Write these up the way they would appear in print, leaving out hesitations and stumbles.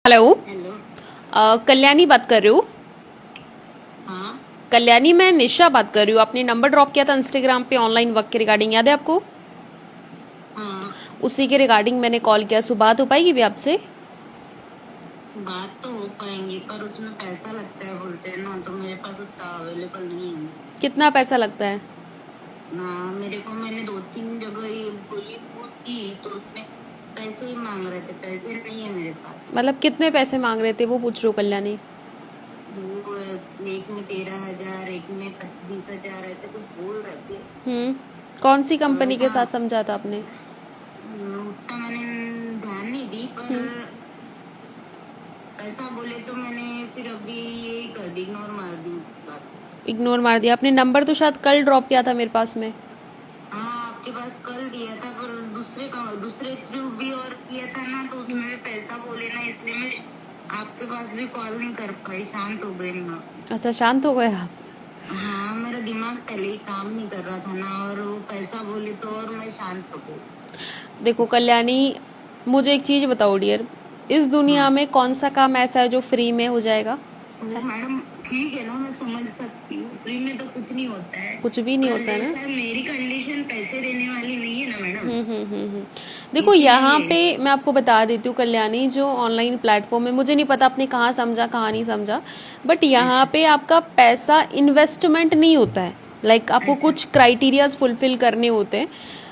Hello. Hello. Kalyani बात कर रही हूँ। हाँ कल्याणी, मैं निशा बात कर रही हूँ। आपने नंबर ड्रॉप किया था इंस्टाग्राम पे ऑनलाइन वर्क के रिगार्डिंग, याद है आपको? हाँ। उसी के रिगार्डिंग मैंने कॉल किया। सो बात हो पाएगी भी आपसे? बात तो हो पाएंगी पर उसमें पैसा लगता है बोलते हैं ना, तो मेरे पास उतना अवेलेबल नहीं है कितना पैसा लगता है? ना। मेरे को मैंने 2-3 जगह ये बोली वो की तो उसमें पैसे ही मांग रहे थे, पैसे नहीं है मेरे पास। मतलब कितने पैसे मांग रहे थे वो पूछ रही हूँ कल्याणी। वो एक में 13,000, एक में 20,000 ऐसे कुछ बोल रहे थे। कौन सी तो कंपनी के ऐसा साथ समझा था आपने? उतना मैंने ध्यान नहीं दी, पर पैसा बोले तो मैंने फिर अभी ये कर दी, इग्नोर मार दी उस बात। इग्नोर मार दिया आपने? नंबर तो शायद कल ड्रॉप किया था मेरे पास में। हाँ आपके पास कल दिया था, पर दूसरे थ्रू भी और किया था ना, तो उसमें भी पैसा बोले ना, इसलिए मैं आपके पास भी कॉल नहीं कर पाई, शांत हो गई ना। अच्छा, शांत हो गए आप? हाँ मेरा दिमाग पहले ही काम नहीं कर रहा था ना, और वो पैसा बोले तो और मैं शांत हो गई। देखो कल्याणी, मुझे एक चीज बताओ डियर, इस दुनिया हाँ में कौन सा काम ऐसा है जो फ्री में हो जाएगा? वो मैडम ठीक है ना, मैं समझ सकती हूँ, फ्री में तो कुछ नहीं होता है, कुछ भी नहीं पर होता है ना। जैसा मेरी कंडीशन पैसे देने वाली नहीं है ना मैडम, देखो यहाँ इसीलिए। पे मैं आपको बता देती हूँ कल्याणी, जो ऑनलाइन प्लेटफॉर्म है, मुझे नहीं पता आपने कहाँ समझा कहाँ नहीं समझा, बट यहाँ अच्छा पे आपका पैसा इन्वेस्टमेंट नहीं होता है। लाइक आपको अच्छा। कुछ क्राइटेरियाज फुलफिल करने होते हैं,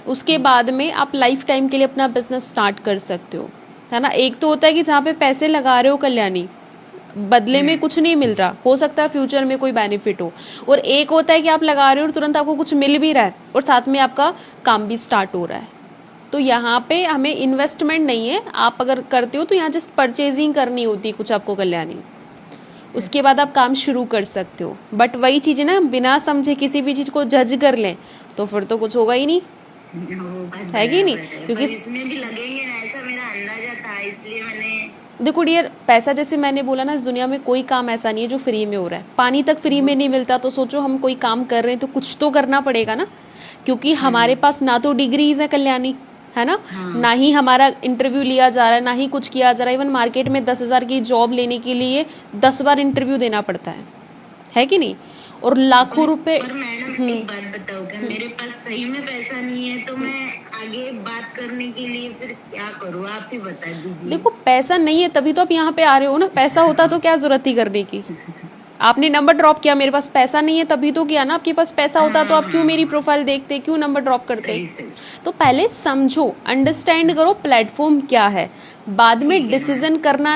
उसके बाद में आप लाइफ टाइम के लिए अपना बिजनेस स्टार्ट कर सकते हो, है ना। एक तो होता है कि जहाँ पे पैसे लगा रहे हो कल्याणी, बदले में कुछ नहीं मिल रहा, हो सकता है फ्यूचर में कोई बेनिफिट हो, और एक होता है कि आप लगा रहे हो और तुरंत आपको कुछ मिल भी रहा है और साथ में आपका काम भी स्टार्ट हो रहा है। तो यहाँ पे हमें इन्वेस्टमेंट नहीं है। आप अगर करते हो तो यहाँ जस्ट परचेजिंग करनी होती है कुछ आपको कल्याणी, उसके बाद आप काम शुरू कर सकते हो। बट वही चीज़ है ना, बिना समझे किसी भी चीज़ को जज कर लें तो फिर तो कुछ होगा ही नहीं, वो बात है कि नहीं? बराबर है, क्योंकि पर इसमें भी लगेंगे ना, ऐसा मेरा अंदाजा था, इसलिए मैंने। देखो डियर, पैसा जैसे मैंने बोला ना, इस दुनिया में कोई काम ऐसा नहीं है जो फ्री में हो रहा है। पानी तक फ्री में नहीं मिलता, तो सोचो हम कोई काम कर रहे हैं तो कुछ तो करना पड़ेगा ना। क्योंकि हमारे पास ना तो डिग्रीज है कल्याणी, है ना, ना ही हमारा इंटरव्यू लिया जा रहा है, ना ही कुछ किया जा रहा है। इवन मार्केट में 10,000 की जॉब लेने के लिए 10 बार इंटरव्यू देना पड़ता है कि नहीं? और लाखों रुपए। पर मैडम एक बात बताओ, क्या मेरे पास सही में पैसा नहीं है तो मैं आगे बात करने के लिए फिर क्या करूँ, आप ही बता दीजिए। देखो पैसा नहीं है तभी तो आप यहाँ पे आ रहे हो ना, पैसा होता तो क्या जरूरत थी करने की? आपने नंबर ड्रॉप किया, मेरे पास पैसा नहीं है तभी तो किया ना। आपके पास पैसा होता तो आप क्यों मेरी प्रोफाइल देखते, क्यों नंबर ड्रॉप करते? सही सही। तो पहले समझो, अंडरस्टैंड करो प्लेटफॉर्म क्या है, बाद में ठीक है मैडम। डिसीजन करना।